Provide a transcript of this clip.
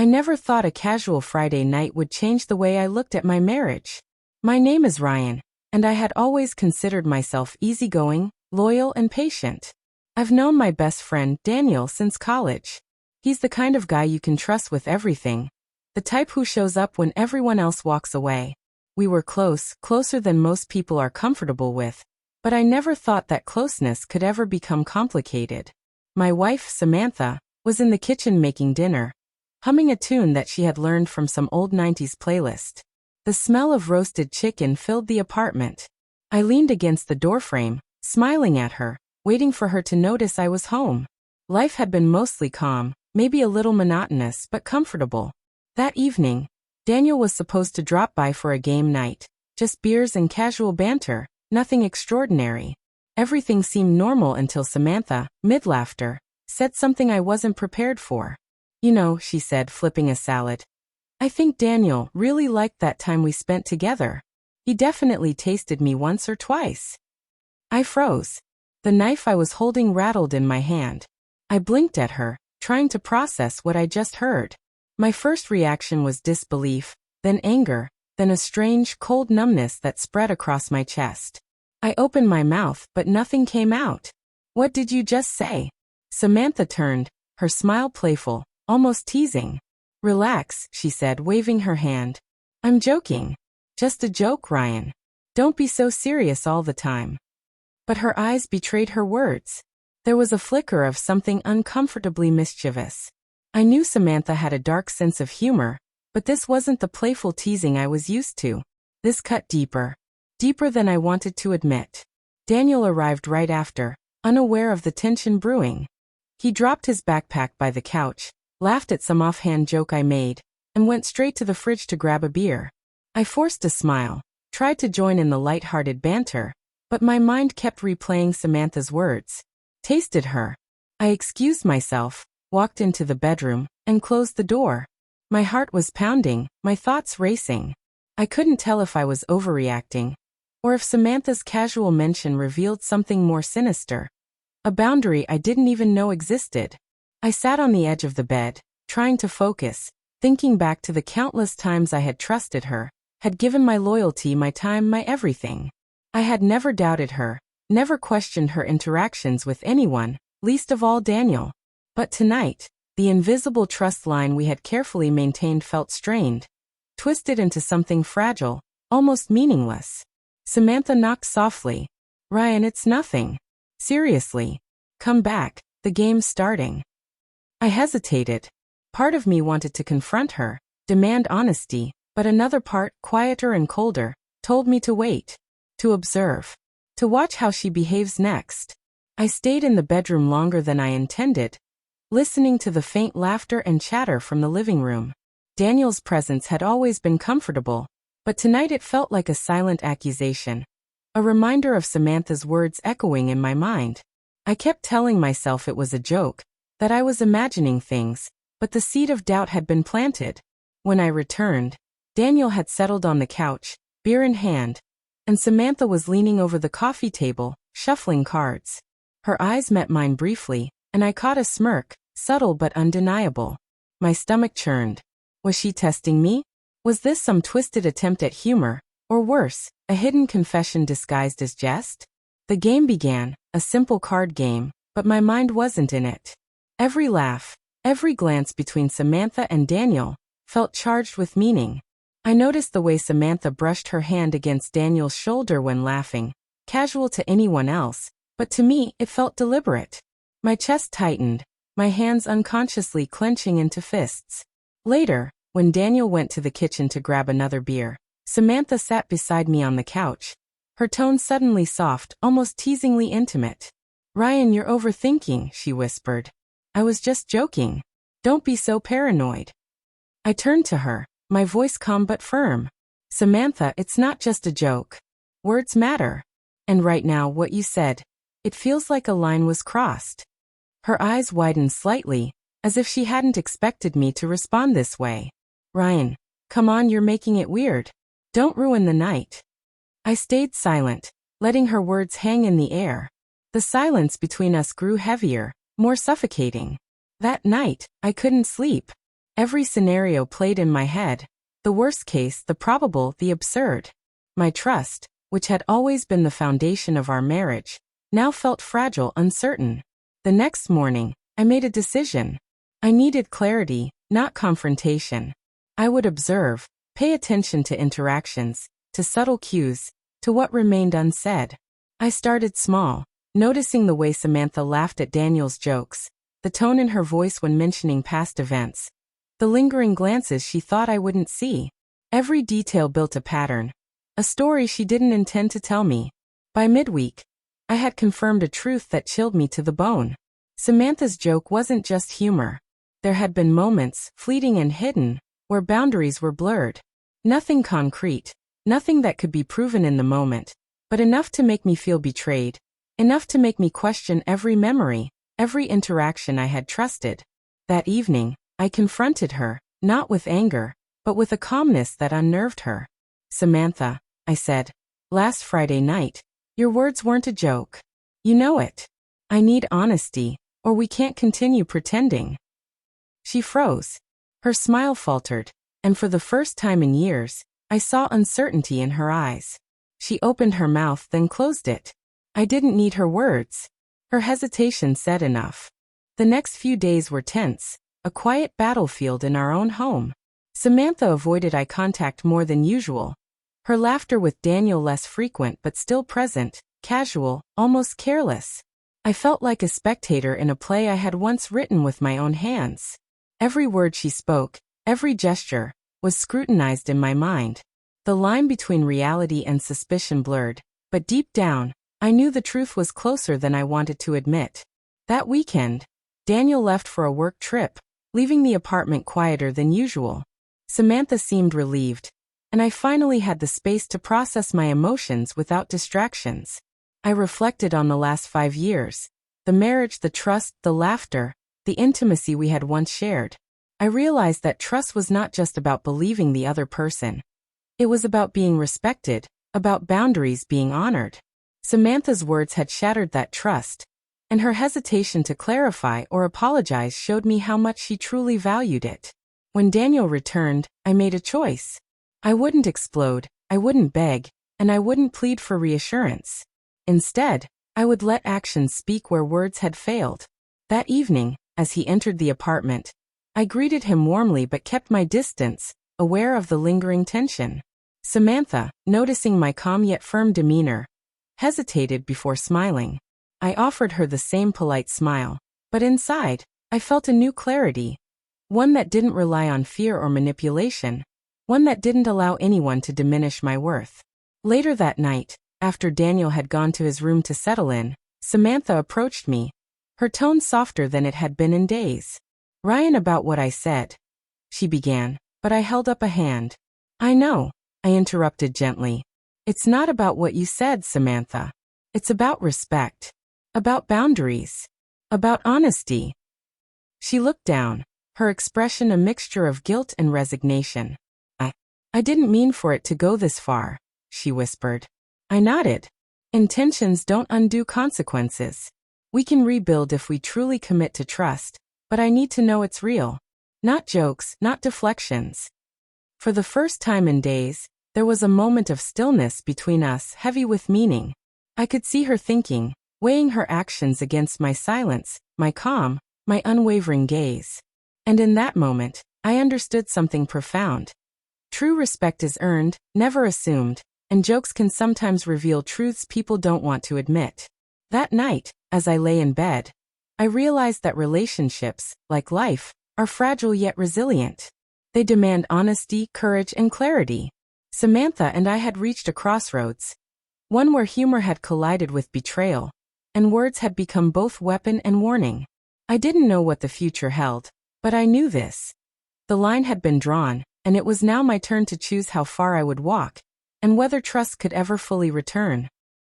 I never thought a casual Friday night would change the way I looked at my marriage. My name is Ryan, and I had always considered myself easygoing, loyal, and patient. I've known my best friend, Daniel, since college. He's the kind of guy you can trust with everything. The type who shows up when everyone else walks away. We were close, closer than most people are comfortable with. But I never thought that closeness could ever become complicated. My wife, Samantha, was in the kitchen making dinner, humming a tune that she had learned from some old 90s playlist. The smell of roasted chicken filled the apartment. I leaned against the doorframe, smiling at her, waiting for her to notice I was home. Life had been mostly calm, maybe a little monotonous but comfortable. That evening, Daniel was supposed to drop by for a game night. Just beers and casual banter, nothing extraordinary. Everything seemed normal until Samantha, mid-laughter, said something I wasn't prepared for. "You know," she said, flipping a salad, "I think Daniel really liked that time we spent together. He definitely tasted me once or twice." I froze. The knife I was holding rattled in my hand. I blinked at her, trying to process what I just heard. My first reaction was disbelief, then anger, then a strange, cold numbness that spread across my chest. I opened my mouth, but nothing came out. "What did you just say?" Samantha turned, her smile playful, almost teasing. "Relax," she said, waving her hand. "I'm joking. Just a joke, Ryan. Don't be so serious all the time." But her eyes betrayed her words. There was a flicker of something uncomfortably mischievous. I knew Samantha had a dark sense of humor, but this wasn't the playful teasing I was used to. This cut deeper. Deeper than I wanted to admit. Daniel arrived right after, unaware of the tension brewing. He dropped his backpack by the couch, laughed at some offhand joke I made, and went straight to the fridge to grab a beer. I forced a smile, tried to join in the light-hearted banter, but my mind kept replaying Samantha's words. Tasted her. I excused myself, walked into the bedroom, and closed the door. My heart was pounding, my thoughts racing. I couldn't tell if I was overreacting, or if Samantha's casual mention revealed something more sinister. A boundary I didn't even know existed. I sat on the edge of the bed, trying to focus, thinking back to the countless times I had trusted her, had given my loyalty, my time, my everything. I had never doubted her, never questioned her interactions with anyone, least of all Daniel. But tonight, the invisible trust line we had carefully maintained felt strained, twisted into something fragile, almost meaningless. Samantha knocked softly. "Ryan, it's nothing. Seriously. Come back, the game's starting." I hesitated. Part of me wanted to confront her, demand honesty, but another part, quieter and colder, told me to wait. To observe. To watch how she behaves next. I stayed in the bedroom longer than I intended, listening to the faint laughter and chatter from the living room. Daniel's presence had always been comfortable, but tonight it felt like a silent accusation. A reminder of Samantha's words echoing in my mind. I kept telling myself it was a joke, that I was imagining things, but the seed of doubt had been planted. When I returned, Daniel had settled on the couch, beer in hand, and Samantha was leaning over the coffee table, shuffling cards. Her eyes met mine briefly, and I caught a smirk, subtle but undeniable. My stomach churned. Was she testing me? Was this some twisted attempt at humor, or worse, a hidden confession disguised as jest? The game began, a simple card game, but my mind wasn't in it. Every laugh, every glance between Samantha and Daniel, felt charged with meaning. I noticed the way Samantha brushed her hand against Daniel's shoulder when laughing, casual to anyone else, but to me it felt deliberate. My chest tightened, my hands unconsciously clenching into fists. Later, when Daniel went to the kitchen to grab another beer, Samantha sat beside me on the couch, her tone suddenly soft, almost teasingly intimate. "Ryan, you're overthinking," she whispered. "I was just joking. Don't be so paranoid." I turned to her, my voice calm but firm. "Samantha, it's not just a joke. Words matter. And right now, what you said, it feels like a line was crossed." Her eyes widened slightly, as if she hadn't expected me to respond this way. "Ryan, come on, you're making it weird. Don't ruin the night." I stayed silent, letting her words hang in the air. The silence between us grew heavier, more suffocating. That night, I couldn't sleep. Every scenario played in my head. The worst case, the probable, the absurd. My trust, which had always been the foundation of our marriage, now felt fragile, uncertain. The next morning, I made a decision. I needed clarity, not confrontation. I would observe, pay attention to interactions, to subtle cues, to what remained unsaid. I started small, noticing the way Samantha laughed at Daniel's jokes, the tone in her voice when mentioning past events, the lingering glances she thought I wouldn't see. Every detail built a pattern, a story she didn't intend to tell me. By midweek, I had confirmed a truth that chilled me to the bone. Samantha's joke wasn't just humor. There had been moments, fleeting and hidden, where boundaries were blurred. Nothing concrete, nothing that could be proven in the moment, but enough to make me feel betrayed, enough to make me question every memory, every interaction I had trusted. That evening, I confronted her, not with anger, but with a calmness that unnerved her. "Samantha," I said, "last Friday night, your words weren't a joke. You know it. I need honesty, or we can't continue pretending." She froze. Her smile faltered, and for the first time in years, I saw uncertainty in her eyes. She opened her mouth, then closed it. I didn't need her words. Her hesitation said enough. The next few days were tense, a quiet battlefield in our own home. Samantha avoided eye contact more than usual. Her laughter with Daniel less frequent but still present, casual, almost careless. I felt like a spectator in a play I had once written with my own hands. Every word she spoke, every gesture, was scrutinized in my mind. The line between reality and suspicion blurred, but deep down, I knew the truth was closer than I wanted to admit. That weekend, Daniel left for a work trip, leaving the apartment quieter than usual. Samantha seemed relieved, and I finally had the space to process my emotions without distractions. I reflected on the last 5 years, the marriage, the trust, the laughter, the intimacy we had once shared. I realized that trust was not just about believing the other person. It was about being respected, about boundaries being honored. Samantha's words had shattered that trust, and her hesitation to clarify or apologize showed me how much she truly valued it. When Daniel returned, I made a choice. I wouldn't explode, I wouldn't beg, and I wouldn't plead for reassurance. Instead, I would let actions speak where words had failed. That evening, as he entered the apartment, I greeted him warmly but kept my distance, aware of the lingering tension. Samantha, noticing my calm yet firm demeanor, hesitated before smiling. I offered her the same polite smile, but inside, I felt a new clarity. One that didn't rely on fear or manipulation. One that didn't allow anyone to diminish my worth. Later that night, after Daniel had gone to his room to settle in, Samantha approached me, her tone softer than it had been in days. "Ryan, about what I said," she began, but I held up a hand. "I know," I interrupted gently. "It's not about what you said, Samantha. It's about respect. About boundaries. About honesty." She looked down, her expression a mixture of guilt and resignation. I didn't mean for it to go this far," she whispered. I nodded. "Intentions don't undo consequences. We can rebuild if we truly commit to trust, but I need to know it's real. Not jokes, not deflections." For the first time in days, there was a moment of stillness between us, heavy with meaning. I could see her thinking, weighing her actions against my silence, my calm, my unwavering gaze. And in that moment, I understood something profound. True respect is earned, never assumed, and jokes can sometimes reveal truths people don't want to admit. That night, as I lay in bed, I realized that relationships, like life, are fragile yet resilient. They demand honesty, courage, and clarity. Samantha and I had reached a crossroads, one where humor had collided with betrayal, and words had become both weapon and warning. I didn't know what the future held, but I knew this. The line had been drawn, and it was now my turn to choose how far I would walk, and whether trust could ever fully return.